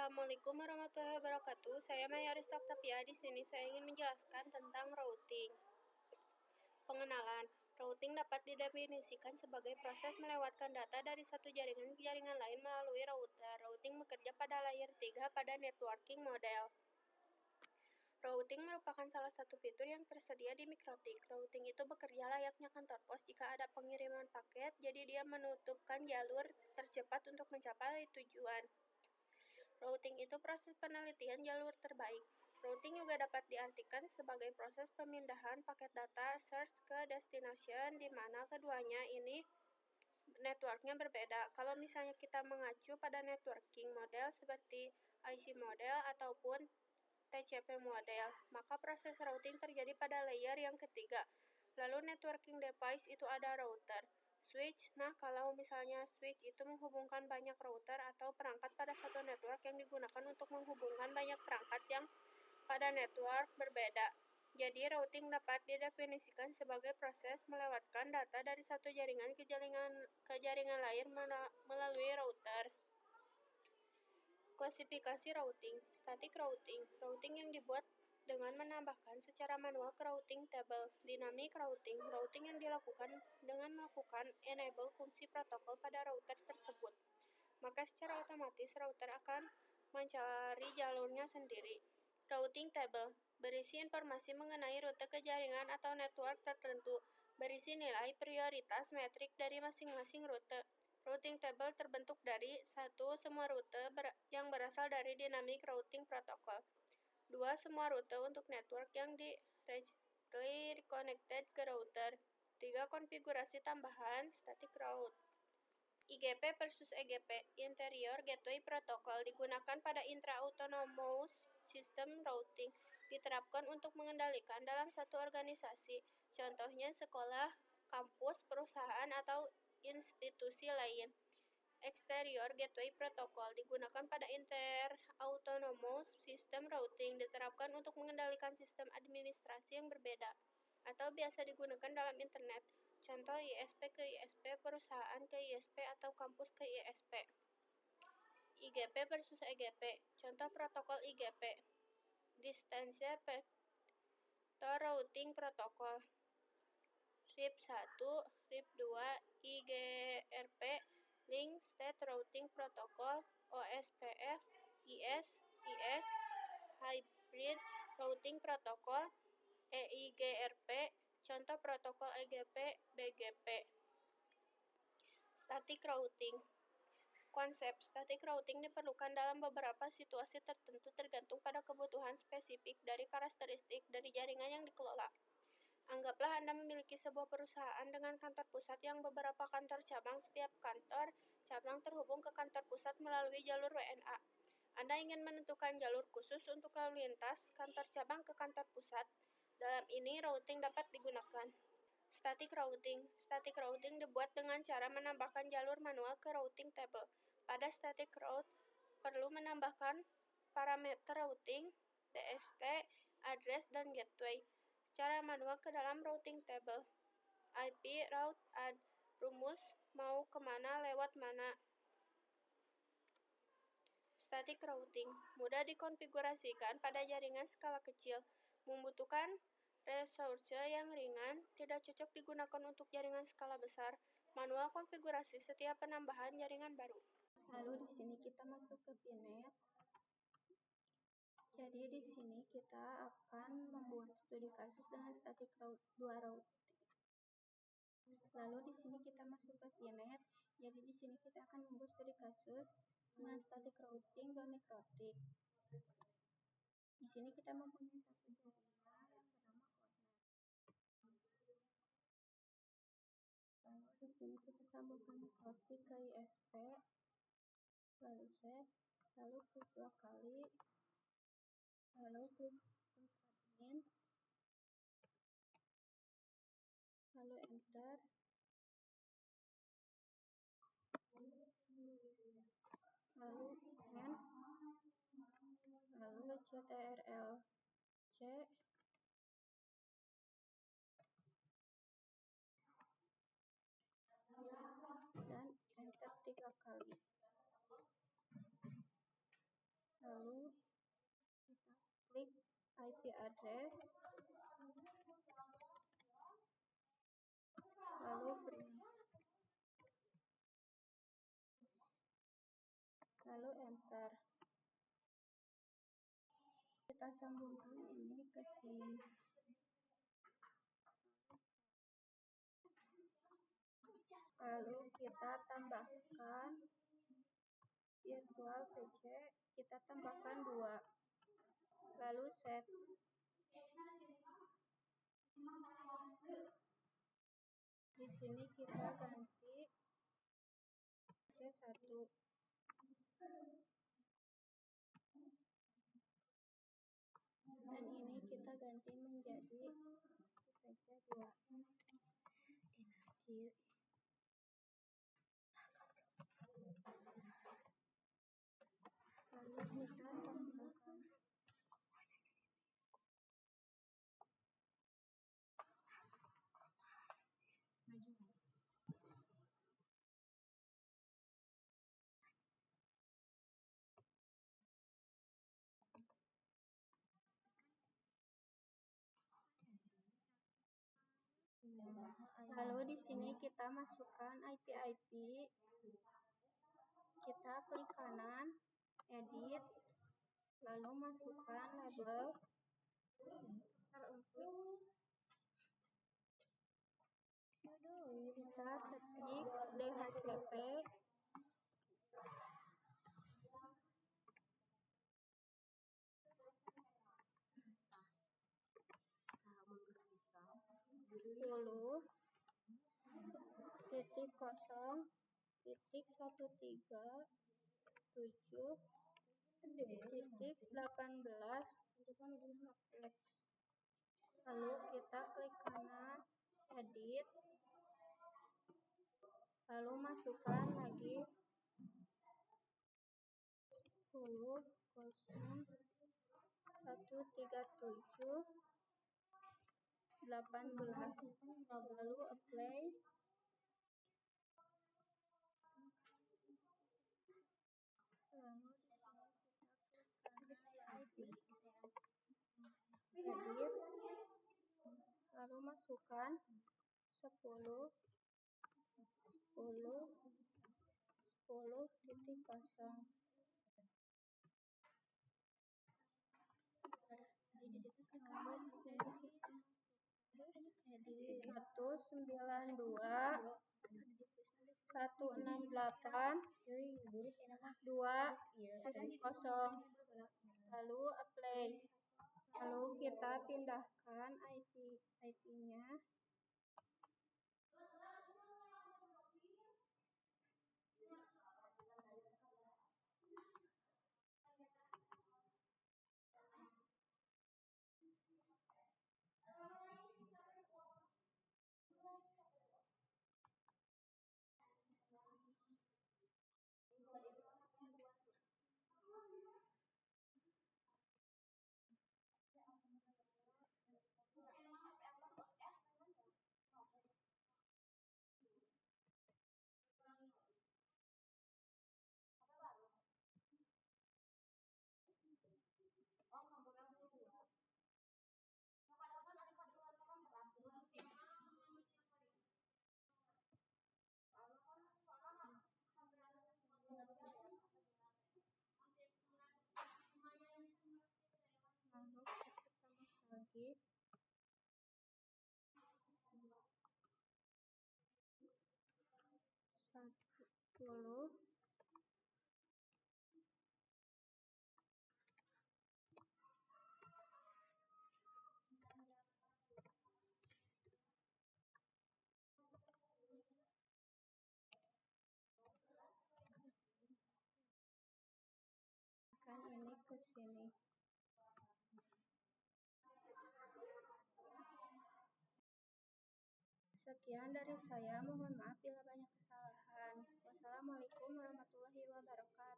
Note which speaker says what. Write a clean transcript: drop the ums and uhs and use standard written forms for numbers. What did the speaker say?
Speaker 1: Assalamualaikum warahmatullahi wabarakatuh. Saya Maya Aristoktapia. Di sini saya ingin menjelaskan tentang routing. Pengenalan. Routing dapat didefinisikan sebagai proses melewatkan data dari satu jaringan ke jaringan lain melalui router. Routing bekerja pada layer 3 pada networking model. Routing merupakan salah satu fitur yang tersedia di mikrotik. Routing itu bekerja layaknya kantor pos jika ada pengiriman paket, jadi dia menutupkan jalur tercepat untuk mencapai tujuan. Routing itu proses penelitian jalur terbaik. Routing juga dapat diartikan sebagai proses pemindahan paket data search ke destination di mana keduanya ini networknya berbeda. Kalau misalnya kita mengacu pada networking model seperti IC model ataupun TCP model, maka proses routing terjadi pada layer yang ketiga. Lalu networking device itu ada router, switch. Nah, kalau misalnya switch itu menghubungkan banyak router atau perangkat pada satu network yang digunakan untuk menghubungkan banyak perangkat yang pada network berbeda. Jadi, routing dapat didefinisikan sebagai proses melewatkan data dari satu jaringan ke jaringan lain melalui router. Klasifikasi routing. Static routing. Routing yang dibuat dengan menambahkan secara manual ke routing table. Dynamic routing. Routing yang dilakukan dengan melakukan enable fungsi protokol pada router tersebut. Maka secara otomatis router akan mencari jalurnya sendiri. Routing table. Berisi informasi mengenai rute ke jaringan atau network tertentu. Berisi nilai prioritas metrik dari masing-masing rute. Routing table terbentuk dari 1. Semua rute yang berasal dari dynamic routing protocol. 2. Semua rute untuk network yang directly connected ke router. 3. Konfigurasi tambahan static route. IGP versus EGP, Interior Gateway Protocol, digunakan pada intra-autonomous system routing, diterapkan untuk mengendalikan dalam satu organisasi, contohnya sekolah, kampus, perusahaan, atau institusi lain. Exterior Gateway Protocol digunakan pada inter-autonomous system routing, diterapkan untuk mengendalikan sistem administrasi yang berbeda, atau biasa digunakan dalam internet. Contoh ISP ke ISP, perusahaan ke ISP, atau kampus ke ISP. IGP versus EGP. Contoh protokol IGP. Distance Vector Routing Protocol. RIP1, RIP2, IGRP, Link State Routing Protocol, OSPF, IS, Hybrid Routing Protocol, EIGRP. Contoh protokol EGP, BGP. Static routing. Konsep static routing diperlukan dalam beberapa situasi tertentu tergantung pada kebutuhan spesifik dari karakteristik dari jaringan yang dikelola. Anggaplah Anda memiliki sebuah perusahaan dengan kantor pusat yang beberapa kantor cabang. Setiap kantor cabang terhubung ke kantor pusat melalui jalur WNA. Anda ingin menentukan jalur khusus untuk lalu lintas kantor cabang ke kantor pusat. Dalam ini, routing dapat digunakan. Static routing. Static routing dibuat dengan cara menambahkan jalur manual ke routing table. Pada static route, perlu menambahkan parameter routing, DST, address, dan gateway secara manual ke dalam routing table. IP, route, add, rumus, mau kemana, lewat mana. Static routing mudah dikonfigurasikan pada jaringan skala kecil, membutuhkan resource yang ringan, tidak cocok digunakan untuk jaringan skala besar. Manual konfigurasi setiap penambahan jaringan baru. Lalu di sini kita masuk ke VNet. Jadi di sini kita akan membuat studi kasus dengan static route 2 routing. Lalu di sini kita masuk ke VNet. Jadi di sini kita akan membuat studi kasus dengan static routing dan mikrotik. Di sini kita mempunyai satu jaringan yang bernama Codnet. Lalu di sini kita sambungkan mikrotik ke ISP, lalu set, lalu klik 2 kali, lalu klik admin, lalu enter, lalu end, lalu CTRL-C, dan enter 3 kali. lalu kita klik IP address, lalu enter. Kita sambungkan ini ke sini. Lalu kita tambahkan virtual PC, kita tambahkan 2. Lalu save. Di sini kita ganti C1. Dan ini kita ganti menjadi PC2. Lalu kita sambungkan. Lalu di sini kita masukkan IP, kita klik kanan, edit, lalu masukkan label, kita ketik DHCP, titik 0 titik 137 titik 18 X. Lalu kita klik kanan, edit, lalu masukkan lagi 10 137 18, lalu apply. Lalu di sini kita klik kanan, edit, lalu masukkan 10 titik 0. Lalu di sini kita 192 168 2.0, lalu apply. Lalu kita pindahkan IP-nya. Lalu kita tambah lagi 10. Kan ini ke sini. Sekian dari saya, mohon maaf bila banyak kesalahan. Wassalamualaikum warahmatullahi wabarakatuh.